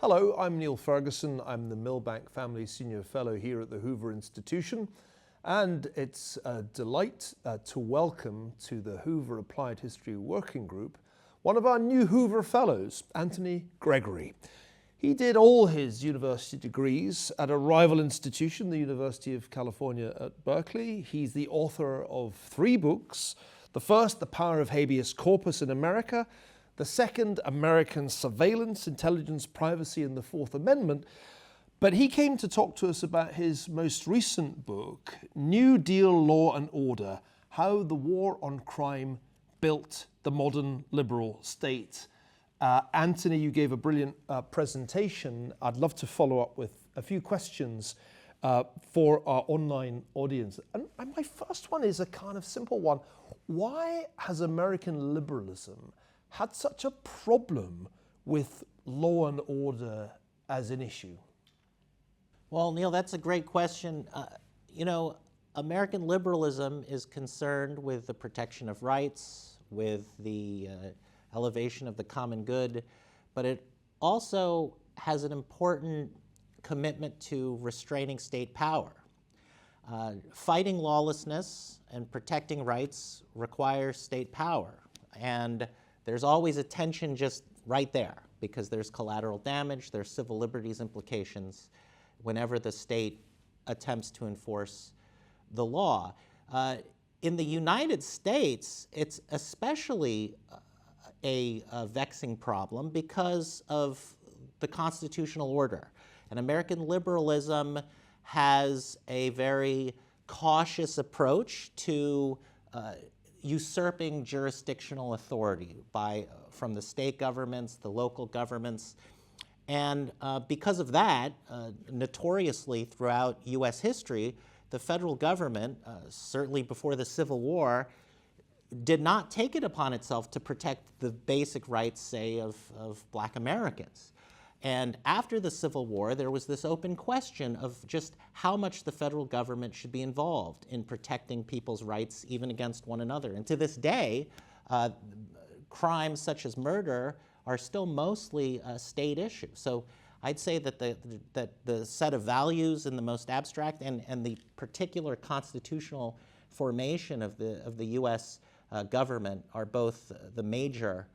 Hello, I'm Niall Ferguson. I'm the Millbank Family Senior Fellow here at the Hoover Institution, and it's a delight to welcome to the Hoover Applied History Working Group one of our new Hoover Fellows, Anthony Gregory. He did all his university degrees at a rival institution, the University of California at Berkeley. He's the author of 3 books. The first, The Power of Habeas Corpus in America. The second, American Surveillance, Intelligence, Privacy, and the Fourth Amendment. But he came to talk to us about his most recent book, New Deal Law and Order, How the War on Crime Built the Modern Liberal State. Anthony, you gave a brilliant presentation. I'd love to follow up with a few questions for our online audience. And my first one is a kind of simple one. Why has American liberalism had such a problem with law and order as an issue? Well, Neil, that's a great question. American liberalism is concerned with the protection of rights, with the elevation of the common good, but it also has an important commitment to restraining state power. Fighting lawlessness and protecting rights requires state power, and there's always a tension just right there because there's collateral damage, there's civil liberties implications whenever the state attempts to enforce the law. In the United States, it's especially a vexing problem because of the constitutional order. And American liberalism has a very cautious approach to usurping jurisdictional authority from the state governments, the local governments. And because of that, notoriously throughout U.S. history, the federal government, certainly before the Civil War, did not take it upon itself to protect the basic rights, say, of Black Americans. And after the Civil War, there was this open question of just how much the federal government should be involved in protecting people's rights, even against one another. And to this day, crimes such as murder are still mostly a state issue. So I'd say that the set of values in the most abstract and the particular constitutional formation of the U.S. Government are both the major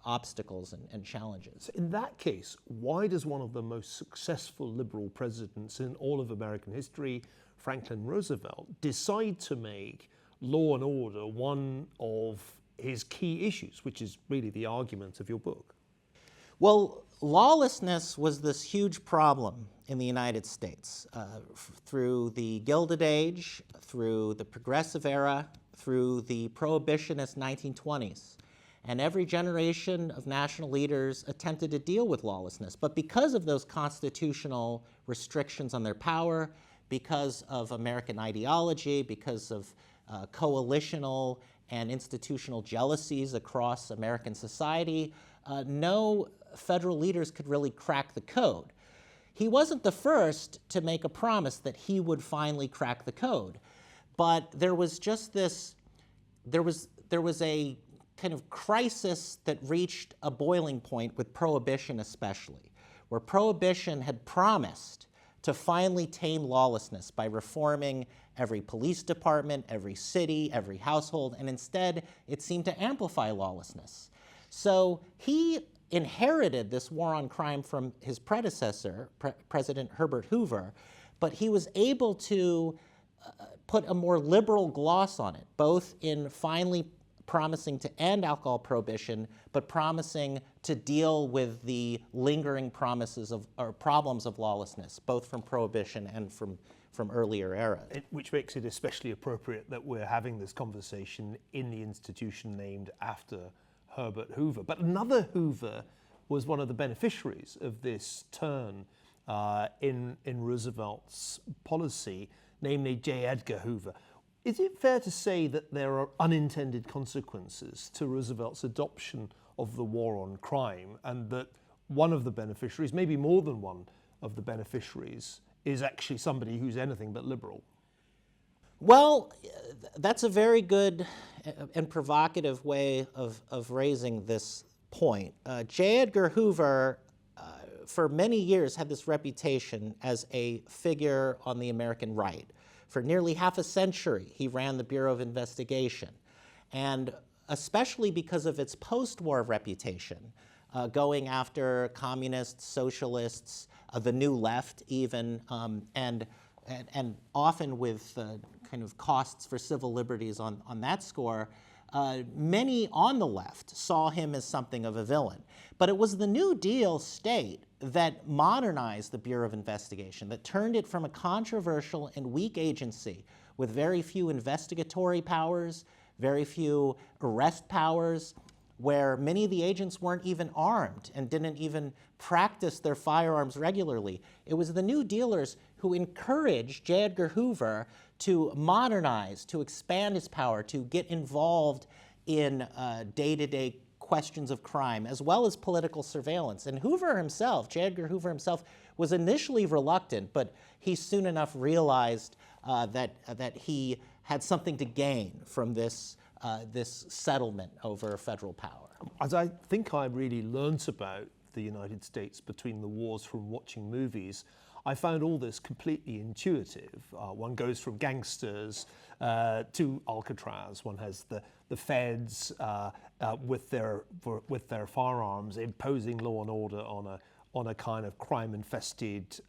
obstacles and challenges. In that case, why does one of the most successful liberal presidents in all of American history, Franklin Roosevelt, decide to make law and order one of his key issues, which is really the argument of your book? Well, lawlessness was this huge problem in the United States through the Gilded Age, through the Progressive Era, through the Prohibitionist 1920s. And every generation of national leaders attempted to deal with lawlessness. But because of those constitutional restrictions on their power, because of American ideology, because of coalitional and institutional jealousies across American society, no federal leaders could really crack the code. He wasn't the first to make a promise that he would finally crack the code. But there was just this, there was a kind of crisis that reached a boiling point with Prohibition especially, where Prohibition had promised to finally tame lawlessness by reforming every police department, every city, every household, and instead it seemed to amplify lawlessness. So he inherited this war on crime from his predecessor, President Herbert Hoover, but he was able to put a more liberal gloss on it, both in finally promising to end alcohol prohibition, but promising to deal with the lingering promises of or problems of lawlessness, both from prohibition and from earlier eras. Which makes it especially appropriate that we're having this conversation in the institution named after Herbert Hoover. But another Hoover was one of the beneficiaries of this turn in Roosevelt's policy, namely J. Edgar Hoover. Is it fair to say that there are unintended consequences to Roosevelt's adoption of the war on crime, and that one of the beneficiaries, maybe more than one of the beneficiaries, is actually somebody who's anything but liberal? Well, that's a very good and provocative way of raising this point. J. Edgar Hoover for many years had this reputation as a figure on the American right. For nearly half a century, he ran the Bureau of Investigation. And especially because of its post-war reputation, going after communists, socialists, the New Left even, and often with kind of costs for civil liberties on that score, many on the left saw him as something of a villain. But it was the New Deal state that modernized the Bureau of Investigation, that turned it from a controversial and weak agency with very few investigatory powers, very few arrest powers, where many of the agents weren't even armed and didn't even practice their firearms regularly. It was the New Dealers who encouraged J. Edgar Hoover to modernize, to expand his power, to get involved in day-to-day questions of crime, as well as political surveillance. And Hoover himself, J. Edgar Hoover himself, was initially reluctant, but he soon enough realized that he had something to gain from this settlement over federal power. As I think I really learnt about the United States between the wars from watching movies, I found all this completely intuitive. One goes from gangsters to Alcatraz. One has the feds with their firearms imposing law and order on a kind of crime-infested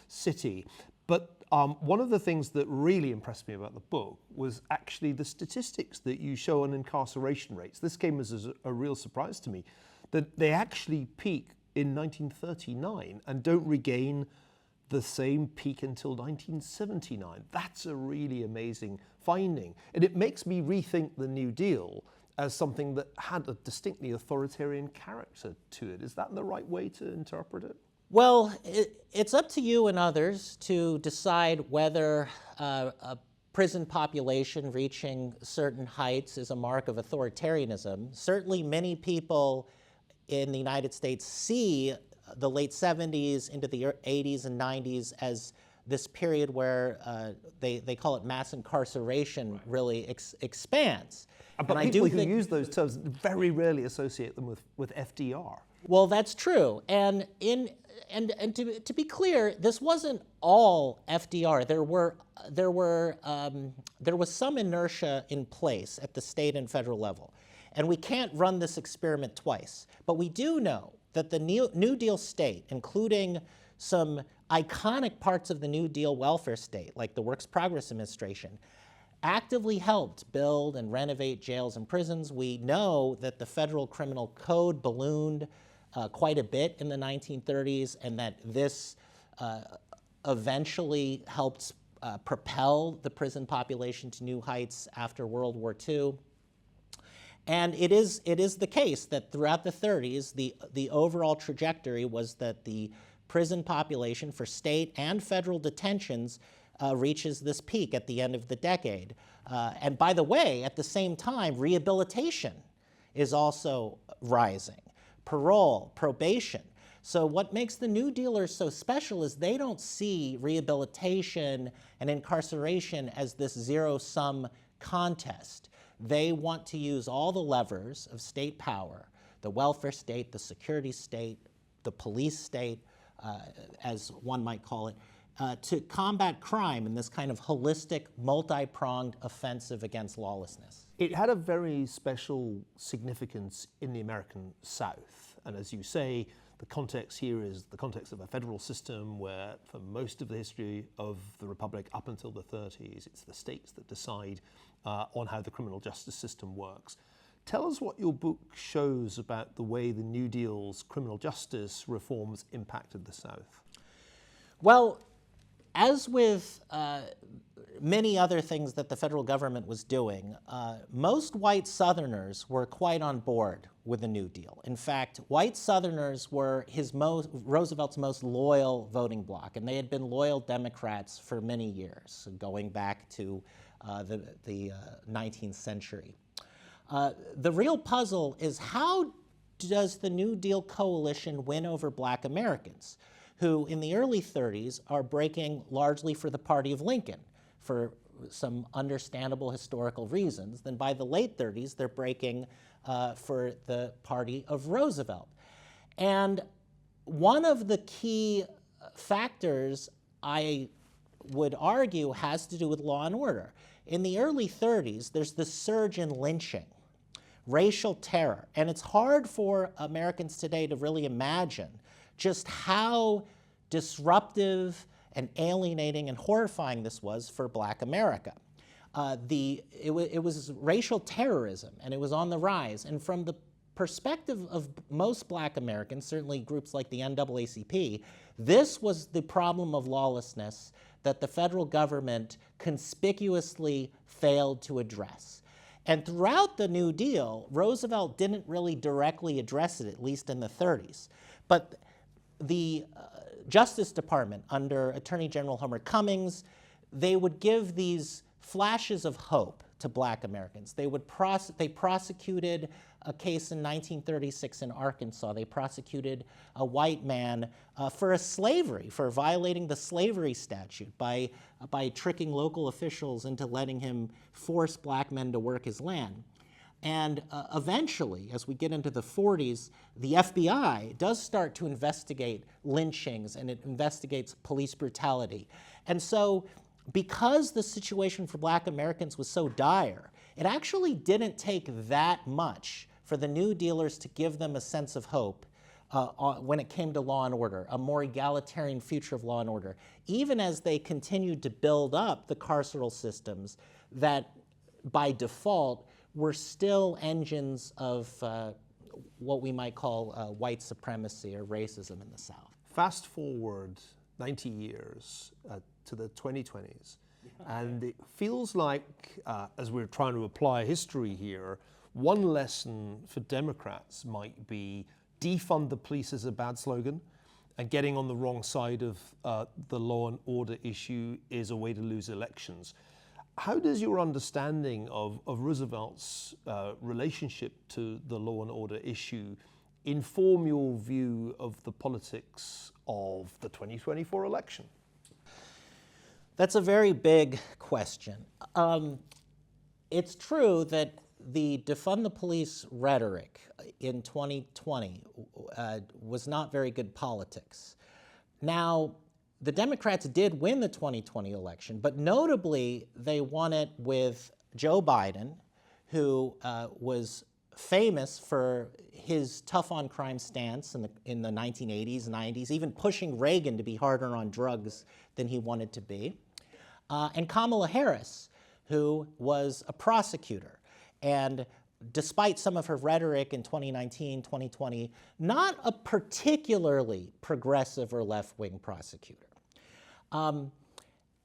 city. But one of the things that really impressed me about the book was actually the statistics that you show on incarceration rates. This came as a real surprise to me, that they actually peak in 1939 and don't regain the same peak until 1979. That's a really amazing finding. And it makes me rethink the New Deal as something that had a distinctly authoritarian character to it. Is that the right way to interpret it? Well, it's up to you and others to decide whether a prison population reaching certain heights is a mark of authoritarianism. Certainly many people in the United States see the late 70s into the 80s and 90s as this period where they call it mass incarceration really expands. But people who use those terms very rarely associate them with FDR. Well, that's true. And to be clear, this wasn't all FDR. There was some inertia in place at the state and federal level. And we can't run this experiment twice. But we do know that the New Deal state, including some iconic parts of the New Deal welfare state, like the Works Progress Administration, actively helped build and renovate jails and prisons. We know that the federal criminal code ballooned quite a bit in the 1930s, and that this eventually helped propel the prison population to new heights after World War II. And it is the case that throughout the 30s, the overall trajectory was that the prison population for state and federal detentions reaches this peak at the end of the decade. And by the way, at the same time, rehabilitation is also rising. Parole, probation. So what makes the New Dealers so special is they don't see rehabilitation and incarceration as this zero-sum contest. They want to use all the levers of state power, the welfare state, the security state, the police state, as one might call it, to combat crime in this kind of holistic, multi-pronged offensive against lawlessness. It had a very special significance in the American South. And as you say, the context here is the context of a federal system where for most of the history of the Republic up until the 30s, it's the states that decide on how the criminal justice system works. Tell us what your book shows about the way the New Deal's criminal justice reforms impacted the South. Well, as with many other things that the federal government was doing, most white Southerners were quite on board with the New Deal. In fact, white Southerners were Roosevelt's most loyal voting bloc, and they had been loyal Democrats for many years, going back to the 19th century. The real puzzle is, how does the New Deal coalition win over black Americans, who in the early 30s are breaking largely for the party of Lincoln for some understandable historical reasons. Then by the late 30s, they're breaking for the party of Roosevelt. And one of the key factors, I would argue, has to do with law and order. In the early 30s, there's this surge in lynching, racial terror, and it's hard for Americans today to really imagine just how disruptive and alienating and horrifying this was for Black America. It was racial terrorism, and it was on the rise. And from the perspective of most Black Americans, certainly groups like the NAACP, this was the problem of lawlessness that the federal government conspicuously failed to address. And throughout the New Deal, Roosevelt didn't really directly address it, at least in the 30s. But the Justice Department, under Attorney General Homer Cummings, they would give these flashes of hope to Black Americans. They prosecuted a case in 1936 in Arkansas. They prosecuted a white man for violating the slavery statute by tricking local officials into letting him force Black men to work his land. And eventually, as we get into the 40s, the FBI does start to investigate lynchings, and it investigates police brutality. And so, because the situation for Black Americans was so dire, it actually didn't take that much for the New Dealers to give them a sense of hope when it came to law and order, a more egalitarian future of law and order, even as they continued to build up the carceral systems that, by default, were still engines of what we might call white supremacy or racism in the South. Fast forward 90 years to the 2020s, and it feels like, as we're trying to apply history here, one lesson for Democrats might be defund the police as a bad slogan, and getting on the wrong side of the law and order issue is a way to lose elections. How does your understanding of Roosevelt's relationship to the law and order issue inform your view of the politics of the 2024 election? That's a very big question. It's true that the defund the police rhetoric in 2020 was not very good politics. Now, the Democrats did win the 2020 election, but notably they won it with Joe Biden, who was famous for his tough-on-crime stance in the 1980s, 90s, even pushing Reagan to be harder on drugs than he wanted to be, and Kamala Harris, who was a prosecutor. And despite some of her rhetoric in 2019, 2020, not a particularly progressive or left-wing prosecutor.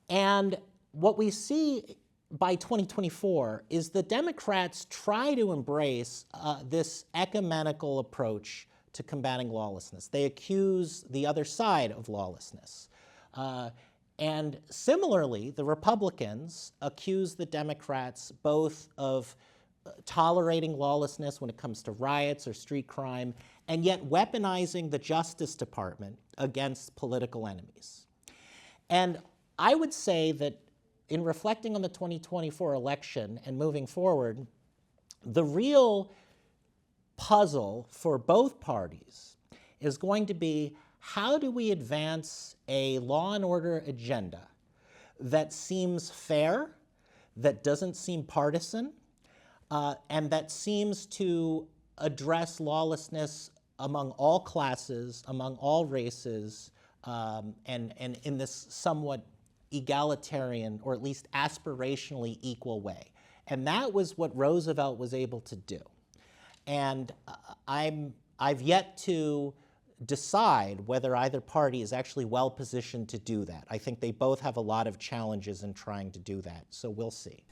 And what we see by 2024 is the Democrats try to embrace this ecumenical approach to combating lawlessness. They accuse the other side of lawlessness. And similarly, the Republicans accuse the Democrats both of tolerating lawlessness when it comes to riots or street crime, and yet weaponizing the Justice Department against political enemies. And I would say that in reflecting on the 2024 election and moving forward, the real puzzle for both parties is going to be, how do we advance a law and order agenda that seems fair, that doesn't seem partisan, and that seems to address lawlessness among all classes, among all races, and in this somewhat egalitarian, or at least aspirationally equal way. And that was what Roosevelt was able to do. And I've yet to decide whether either party is actually well positioned to do that. I think they both have a lot of challenges in trying to do that, so we'll see.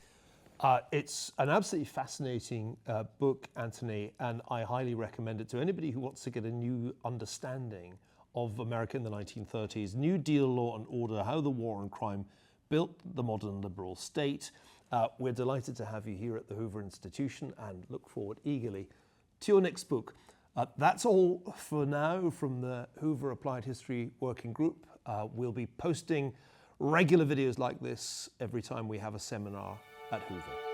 It's an absolutely fascinating book, Anthony, and I highly recommend it to anybody who wants to get a new understanding of America in the 1930s, New Deal law and order, how the war on crime built the modern liberal state. We're delighted to have you here at the Hoover Institution and look forward eagerly to your next book. That's all for now from the Hoover Applied History Working Group. We'll be posting regular videos like this every time we have a seminar at Hoover.